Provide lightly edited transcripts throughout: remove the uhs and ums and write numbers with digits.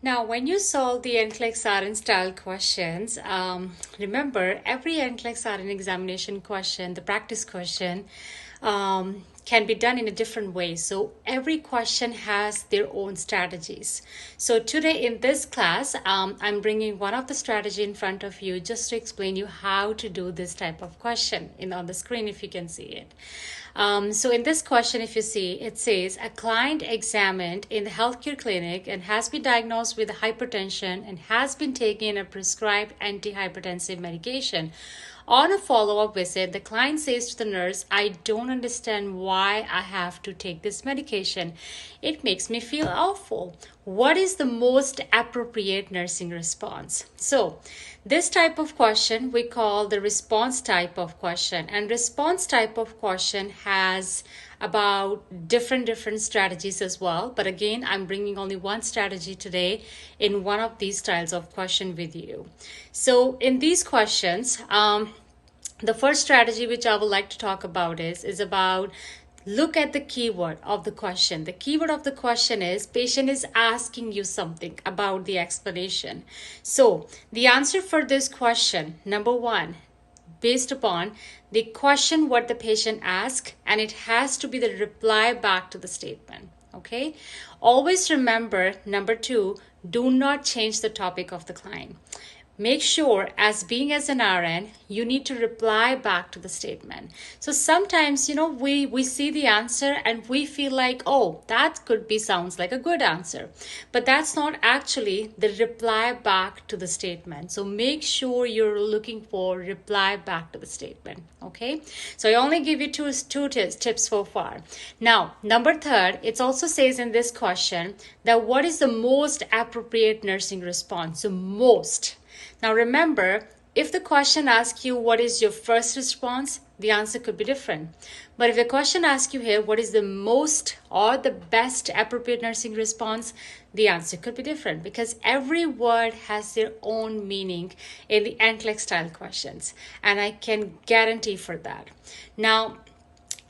Now, when you solve the NCLEX-RN style questions, remember every NCLEX-RN examination question, the practice question, can be done in a different way. So every question has their own strategies. So today in this class, I'm bringing one of the strategy in front of you just to explain you how to do this type of question on the screen if you can see it. So in this question, if you see, it says a client examined in the healthcare clinic and has been diagnosed with hypertension and has been taking a prescribed antihypertensive medication. On a follow-up visit, the client says to the nurse, I don't understand why I have to take this medication. It makes me feel awful. What is the most appropriate nursing response? So this type of question we call the response type of question. And response type of question has about different strategies as well. But again, I'm bringing only one strategy today in one of these styles of question with you. So in these questions, the first strategy which I would like to talk about is about look at the keyword of the question. The keyword of the question is patient is asking you something about the explanation. So the answer for this question, number one, based upon the question what the patient asked, and it has to be the reply back to the statement. Okay, always remember, number two, do not change the topic of the client. Make sure as an RN, you need to reply back to the statement. So sometimes, we see the answer and we feel like, oh, that sounds like a good answer. But that's not actually the reply back to the statement. So make sure you're looking for reply back to the statement. Okay. So I only give you two tips so far. Now, number third, it also says in this question that what is the most appropriate nursing response? So most. Now remember, if the question asks you what is your first response, the answer could be different. But if the question asks you here what is the most or the best appropriate nursing response, the answer could be different because every word has their own meaning in the NCLEX style questions. And I can guarantee for that. Now,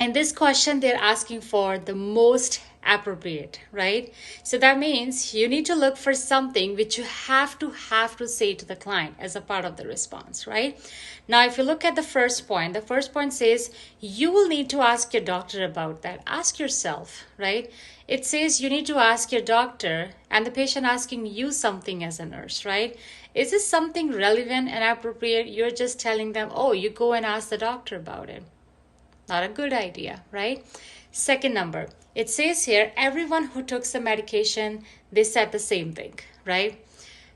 in this question, they're asking for the most appropriate, right? So that means you need to look for something which you have to say to the client as a part of the response, right? Now, if you look at the first point says you will need to ask your doctor about that. Ask yourself, right? It says you need to ask your doctor and the patient asking you something as a nurse, right? Is this something relevant and appropriate? You're just telling them, oh, you go and ask the doctor about it. Not a good idea, right? Second number, it says here, everyone who took the medication, they said the same thing, right?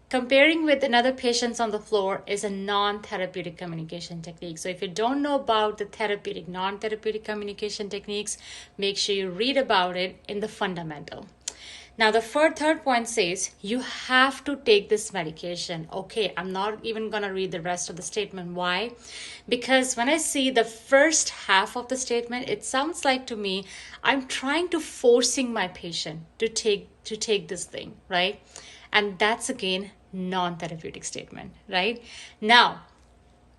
Comparing with another patients on the floor is a non-therapeutic communication technique. So if you don't know about the therapeutic, non-therapeutic communication techniques, make sure you read about it in the fundamental. Now, the third point says you have to take this medication. Okay, I'm not even going to read the rest of the statement. Why? Because when I see the first half of the statement, it sounds like to me, I'm trying to forcing my patient to take this thing, right? And that's again, non-therapeutic statement, right? Now,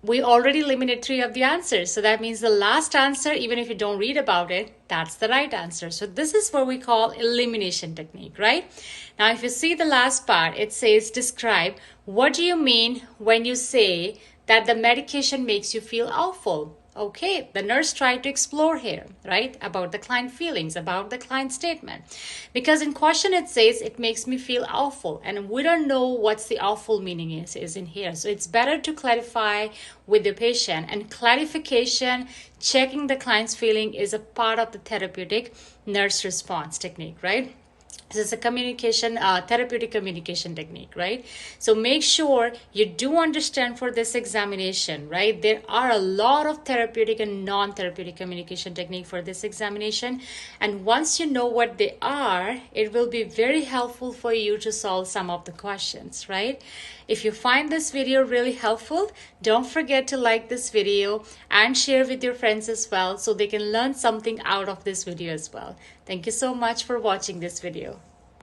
we already eliminated 3 of the answers. So that means the last answer, even if you don't read about it, that's the right answer. So this is what we call elimination technique, right? Now, if you see the last part, it says describe. What do you mean when you say that the medication makes you feel awful? Okay, the nurse tried to explore here, right? About the client feelings, about the client statement. Because in question it says, it makes me feel awful. And we don't know what's the awful meaning is in here. So it's better to clarify with the patient. And clarification, checking the client's feeling is a part of the therapeutic nurse response technique, right? This is a therapeutic communication technique, right? So make sure you do understand for this examination, right? There are a lot of therapeutic and non-therapeutic communication technique for this examination. And once you know what they are, it will be very helpful for you to solve some of the questions, right? If you find this video really helpful, don't forget to like this video and share with your friends as well so they can learn something out of this video as well. Thank you so much for watching this video.